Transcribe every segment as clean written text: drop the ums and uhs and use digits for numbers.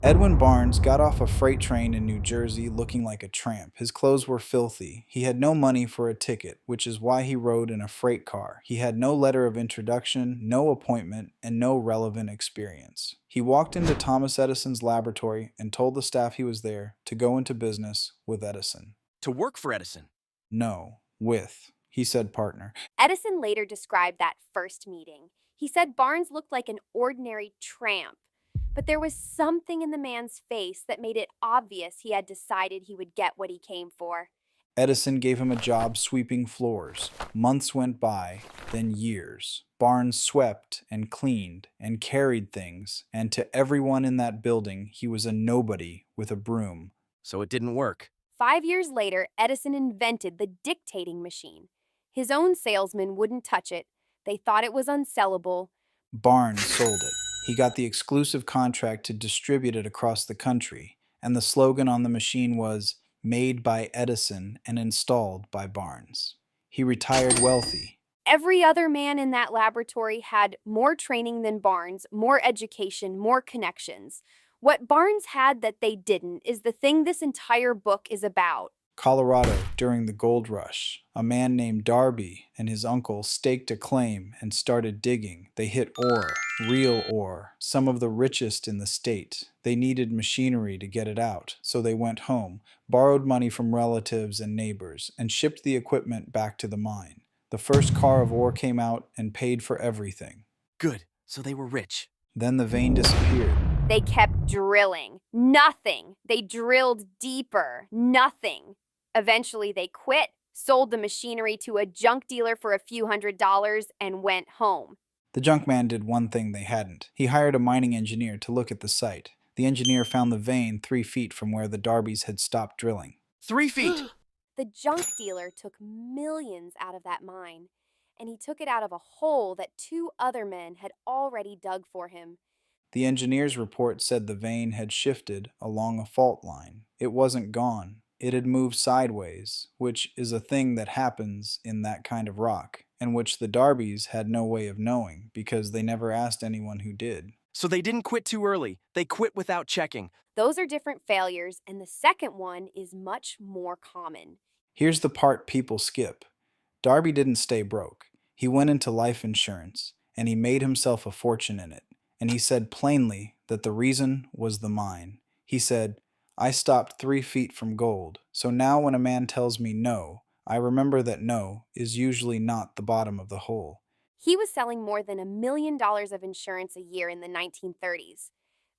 Edwin Barnes got off a freight train in New Jersey looking like a tramp. His clothes were filthy. He had no money for a ticket, which is why he rode in a freight car. He had no letter of introduction, no appointment, and no relevant experience. He walked into Thomas Edison's laboratory and told the staff he was there to go into business with Edison. To work for Edison. No, with, he said partner. Edison later described that first meeting. He said Barnes looked like an ordinary tramp, but there was something in the man's face that made it obvious he had decided he would get what he came for. Edison gave him a job sweeping floors. Months went by, then years. Barnes swept and cleaned and carried things, and to everyone in that building, he was a nobody with a broom. So it didn't work. 5 years later, Edison invented the dictating machine. His own salesmen wouldn't touch it. They thought it was unsellable. Barnes sold it. He got the exclusive contract to distribute it across the country, and the slogan on the machine was, "Made by Edison and installed by Barnes." He retired wealthy. Every other man in that laboratory had more training than Barnes, more education, more connections. What Barnes had that they didn't is the thing this entire book is about. Colorado during the gold rush. A man named Darby and his uncle staked a claim and started digging. They hit ore, real ore, some of the richest in the state. They needed machinery to get it out, so they went home, borrowed money from relatives and neighbors, and shipped the equipment back to the mine. The first car of ore came out and paid for everything. Good. So they were rich. Then the vein disappeared. They kept drilling. Nothing. They drilled deeper. Nothing. Eventually, they quit, sold the machinery to a junk dealer for a few $100s, and went home. The junk man did one thing they hadn't. He hired a mining engineer to look at the site. The engineer found the vein 3 feet from where the Darbys had stopped drilling. 3 feet. The junk dealer took millions out of that mine, and he took it out of a hole that 2 other men had already dug for him. The engineer's report said the vein had shifted along a fault line. It wasn't gone. It had moved sideways, which is a thing that happens in that kind of rock, and which the Darbys had no way of knowing because they never asked anyone who did. So they didn't quit too early. They quit without checking. Those are different failures, and the second one is much more common. Here's the part people skip. Darby didn't stay broke. He went into life insurance, and he made himself a fortune in it. And he said plainly that the reason was the mine. He said, "I stopped 3 feet from gold, so now when a man tells me no, I remember that no is usually not the bottom of the hole." He was selling more than $1 million of insurance a year in the 1930s.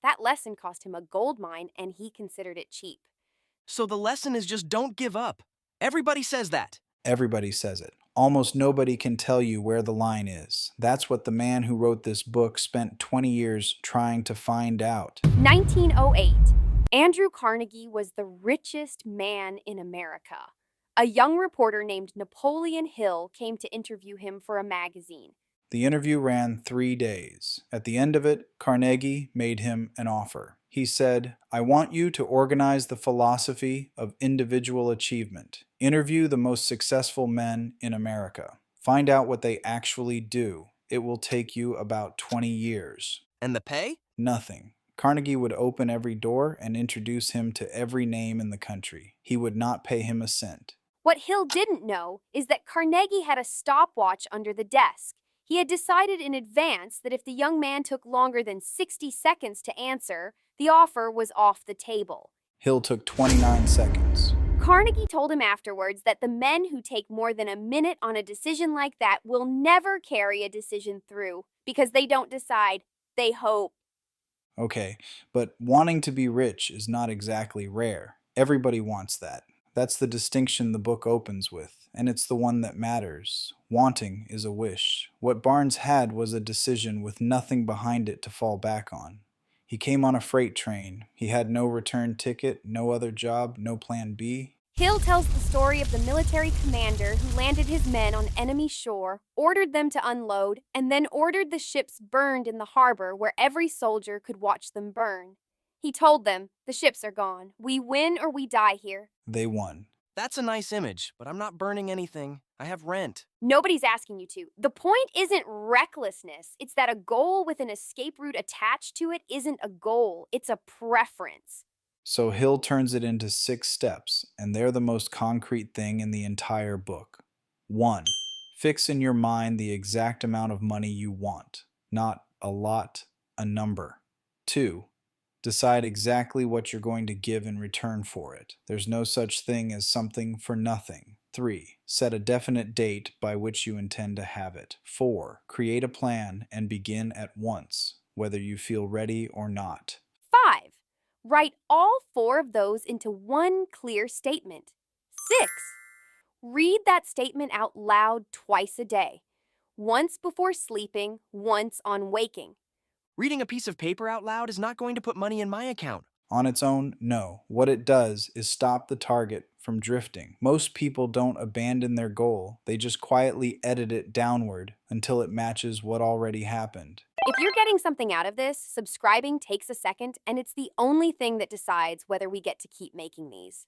That lesson cost him a gold mine, and he considered it cheap. So the lesson is just don't give up. Everybody says that. Everybody says it. Almost nobody can tell you where the line is. That's what the man who wrote this book spent 20 years trying to find out. 1908. Andrew Carnegie was the richest man in America. A young reporter named Napoleon Hill came to interview him for a magazine. The interview ran 3 days. At the end of it, Carnegie made him an offer. He said, "I want you to organize the philosophy of individual achievement. Interview the most successful men in America. Find out what they actually do. It will take you about 20 years." And the pay? Nothing. Carnegie would open every door and introduce him to every name in the country. He would not pay him a cent. What Hill didn't know is that Carnegie had a stopwatch under the desk. He had decided in advance that if the young man took longer than 60 seconds to answer, the offer was off the table. Hill took 29 seconds. Carnegie told him afterwards that the men who take more than a minute on a decision like that will never carry a decision through because they don't decide, they hope. Okay, but wanting to be rich is not exactly rare. Everybody wants that. That's the distinction the book opens with, and it's the one that matters. Wanting is a wish. What Barnes had was a decision with nothing behind it to fall back on. He came on a freight train. He had no return ticket, no other job, no plan B. Hill tells the story of the military commander who landed his men on enemy shore, ordered them to unload, and then ordered the ships burned in the harbor where every soldier could watch them burn. He told them, "The ships are gone. We win or we die here." They won. That's a nice image, but I'm not burning anything. I have rent. Nobody's asking you to. The point isn't recklessness, it's that a goal with an escape route attached to it isn't a goal, it's a preference. So Hill turns it into 6 steps, and they're the most concrete thing in the entire book. 1. Fix in your mind the exact amount of money you want, not a lot, a number. 2. Decide exactly what you're going to give in return for it. There's no such thing as something for nothing. 3. Set a definite date by which you intend to have it. 4. Create a plan and begin at once, whether you feel ready or not. 5. Write all 4 of those into one clear statement. 6. Read that statement out loud twice a day. Once before sleeping, once on waking. Reading a piece of paper out loud is not going to put money in my account. On its own, no. What it does is stop the target from drifting. Most people don't abandon their goal, they just quietly edit it downward until it matches what already happened. If you're getting something out of this, subscribing takes a second, and it's the only thing that decides whether we get to keep making these.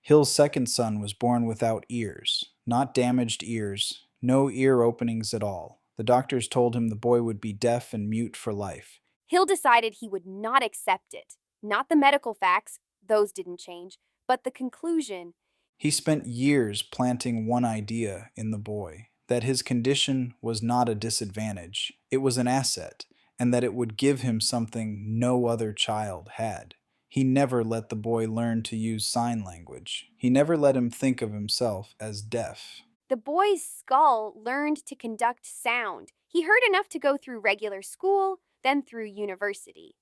Hill's second son was born without ears, not damaged ears, no ear openings at all. The doctors told him the boy would be deaf and mute for life. Hill decided he would not accept it. Not the medical facts, those didn't change, but the conclusion. He spent years planting one idea in the boy, that his condition was not a disadvantage, it was an asset, and that it would give him something no other child had. He never let the boy learn to use sign language. He never let him think of himself as deaf. The boy's skull learned to conduct sound. He heard enough to go through regular school, then through university.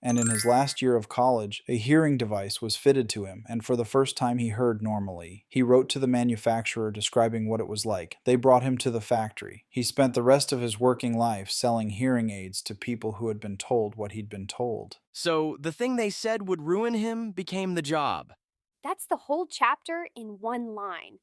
And in his last year of college, a hearing device was fitted to him, and for the first time he heard normally. He wrote to the manufacturer describing what it was like. They brought him to the factory. He spent the rest of his working life selling hearing aids to people who had been told what he'd been told. So the thing they said would ruin him became the job. That's the whole chapter in one line.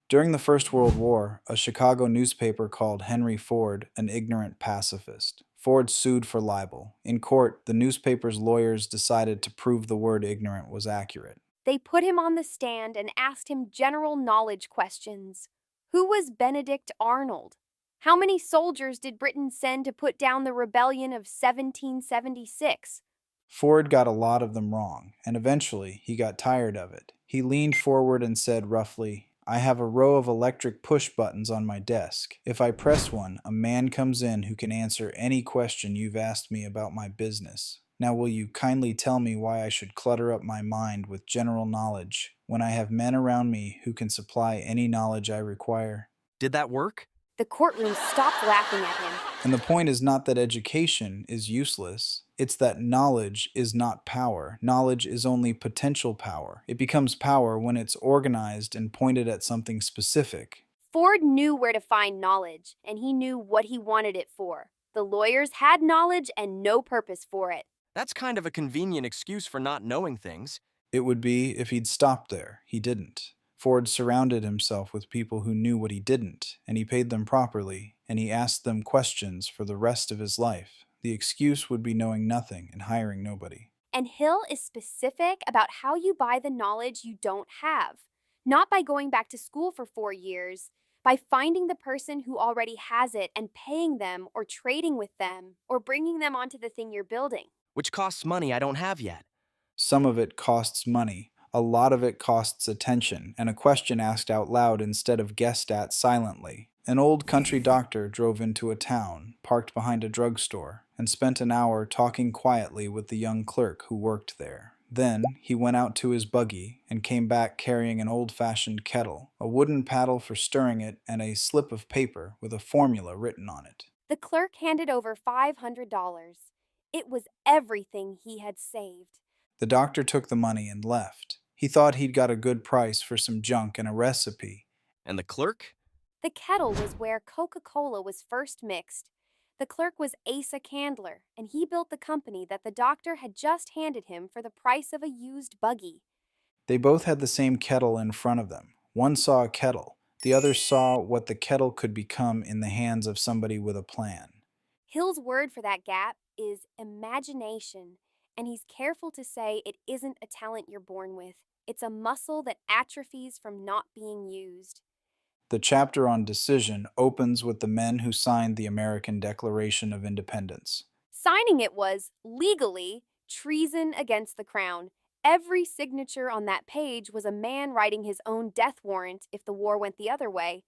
During the First World War, a Chicago newspaper called Henry Ford an ignorant pacifist. Ford sued for libel. In court, the newspaper's lawyers decided to prove the word ignorant was accurate. They put him on the stand and asked him general knowledge questions. Who was Benedict Arnold? How many soldiers did Britain send to put down the rebellion of 1776? Ford got a lot of them wrong, and eventually he got tired of it. He leaned forward and said roughly, "I have a row of electric push buttons on my desk. If I press one, a man comes in who can answer any question you've asked me about my business. Now will you kindly tell me why I should clutter up my mind with general knowledge when I have men around me who can supply any knowledge I require?" Did that work? The courtroom stopped laughing at him. And the point is not that education is useless. It's that knowledge is not power. Knowledge is only potential power. It becomes power when it's organized and pointed at something specific. Ford knew where to find knowledge, and he knew what he wanted it for. The lawyers had knowledge and no purpose for it. That's kind of a convenient excuse for not knowing things. It would be if he'd stopped there. He didn't. Ford surrounded himself with people who knew what he didn't, and he paid them properly, and he asked them questions for the rest of his life. The excuse would be knowing nothing and hiring nobody. And Hill is specific about how you buy the knowledge you don't have. Not by going back to school for 4 years, by finding the person who already has it and paying them or trading with them or bringing them onto the thing you're building. Which costs money I don't have yet. Some of it costs money. A lot of it costs attention, and a question asked out loud instead of guessed at silently. An old country doctor drove into a town, parked behind a drugstore, and spent an hour talking quietly with the young clerk who worked there. Then he went out to his buggy and came back carrying an old-fashioned kettle, a wooden paddle for stirring it, and a slip of paper with a formula written on it. The clerk handed over $500. It was everything he had saved. The doctor took the money and left. He thought he'd got a good price for some junk and a recipe. And the clerk? The kettle was where Coca-Cola was first mixed. The clerk was Asa Candler, and he built the company that the doctor had just handed him for the price of a used buggy. They both had the same kettle in front of them. One saw a kettle. The other saw what the kettle could become in the hands of somebody with a plan. Hill's word for that gap is imagination. And he's careful to say it isn't a talent you're born with, it's a muscle that atrophies from not being used. The chapter on decision opens with the men who signed the American Declaration of Independence. Signing it was, legally, treason against the crown. Every signature on that page was a man writing his own death warrant if the war went the other way.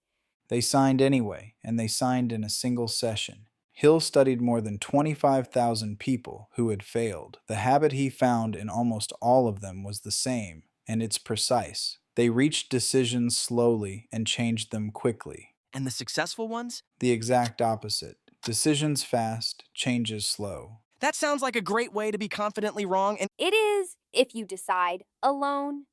They signed anyway, and they signed in a single session. Hill studied more than 25,000 people who had failed. The habit he found in almost all of them was the same, and it's precise. They reached decisions slowly and changed them quickly. And the successful ones? The exact opposite. Decisions fast, changes slow. That sounds like a great way to be confidently wrong and It is, if you decide, alone,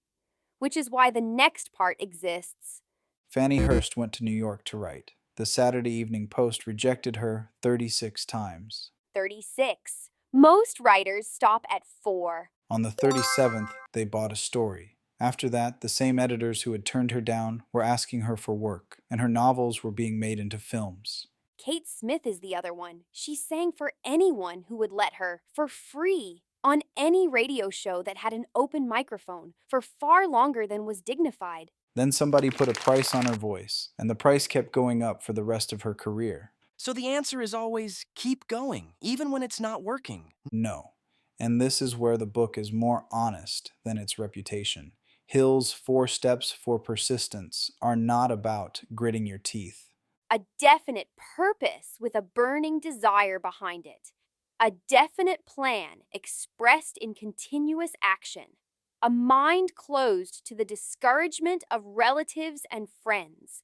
which is why the next part exists. Fannie Hurst went to New York to write. The Saturday Evening Post rejected her 36 times. 36. Most writers stop at 4. On the 37th, they bought a story. After that, the same editors who had turned her down were asking her for work, and her novels were being made into films. Kate Smith is the other one. She sang for anyone who would let her, for free, on any radio show that had an open microphone, for far longer than was dignified. Then somebody put a price on her voice, and the price kept going up for the rest of her career. so the answer is always keep going, even when it's not working. No. And this is where the book is more honest than its reputation. Hill's 4 steps for persistence are not about gritting your teeth. A definite purpose with a burning desire behind it. A definite plan expressed in continuous action. A mind closed to the discouragement of relatives and friends.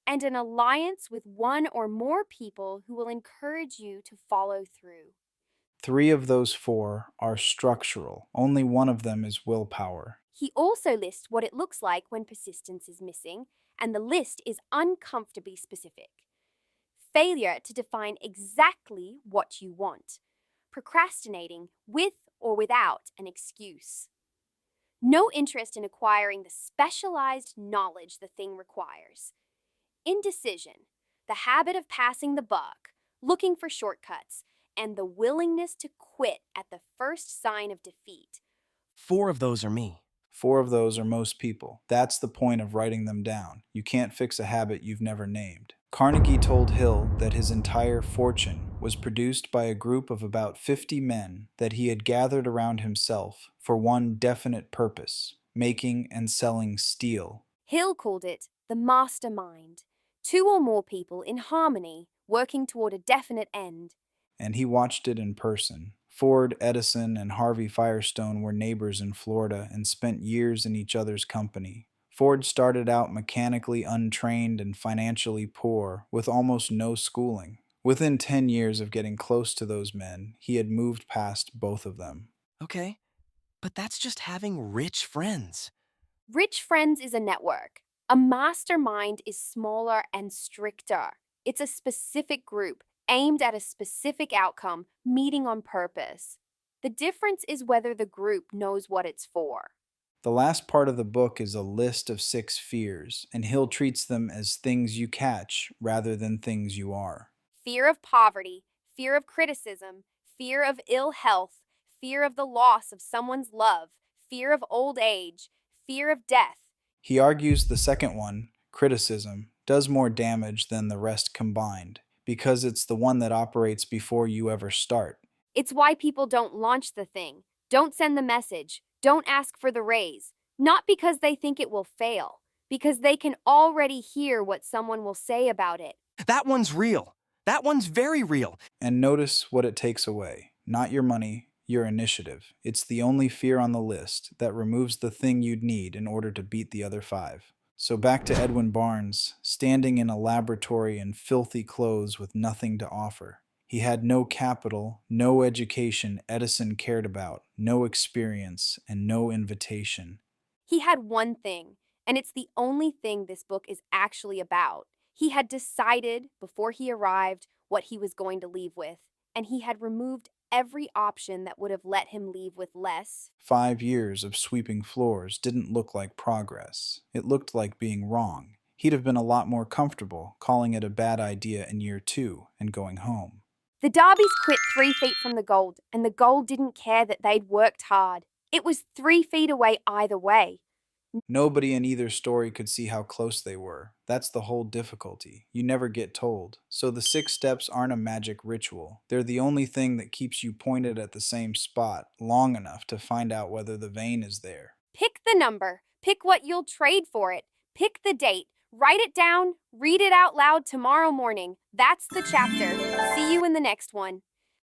And an alliance with one or more people who will encourage you to follow through. 3 of those 4 are structural. Only one of them is willpower. He also lists what it looks like when persistence is missing, and the list is uncomfortably specific. Failure to define exactly what you want. Procrastinating with or without an excuse. No interest in acquiring the specialized knowledge the thing requires. Indecision, the habit of passing the buck, looking for shortcuts, and the willingness to quit at the first sign of defeat. 4 of those are me. 4 of those are most people. That's the point of writing them down. You can't fix a habit you've never named. Carnegie told Hill that his entire fortune was produced by a group of about 50 men that he had gathered around himself for one definite purpose: making and selling steel. Hill called it the mastermind. 2 or more people in harmony, working toward a definite end. And he watched it in person. Ford, Edison, and Harvey Firestone were neighbors in Florida and spent years in each other's company. Ford started out mechanically untrained and financially poor, with almost no schooling. Within 10 years of getting close to those men, he had moved past both of them. Okay, but that's just having rich friends. Rich Friends is a network. A mastermind is smaller and stricter. It's a specific group, aimed at a specific outcome, meeting on purpose. The difference is whether the group knows what it's for. The last part of the book is a list of 6 fears, and Hill treats them as things you catch rather than things you are. Fear of poverty, fear of criticism, fear of ill health, fear of the loss of someone's love, fear of old age, fear of death. He argues the second one, criticism, does more damage than the rest combined, because it's the one that operates before you ever start. It's why people don't launch the thing, don't send the message, don't ask for the raise. Not because they think it will fail, because they can already hear what someone will say about it. That one's real. That one's very real. And notice what it takes away. Not your money, your initiative. It's the only fear on the list that removes the thing you'd need in order to beat the other 5. So back to Edwin Barnes, standing in a laboratory in filthy clothes with nothing to offer. He had no capital, no education Edison cared about, no experience, and no invitation. He had one thing, and it's the only thing this book is actually about. He had decided before he arrived what he was going to leave with, and he had removed every option that would have let him leave with less. 5 years of sweeping floors didn't look like progress. It looked like being wrong. He'd have been a lot more comfortable calling it a bad idea in year 2 and going home. The Darbys quit 3 feet from the gold, and the gold didn't care that they'd worked hard. It was 3 feet away either way. Nobody in either story could see how close they were. That's the whole difficulty. You never get told. So the 6 steps aren't a magic ritual. They're the only thing that keeps you pointed at the same spot long enough to find out whether the vein is there. Pick the number. Pick what you'll trade for it. Pick the date. Write it down. Read it out loud tomorrow morning. That's the chapter. See you in the next one.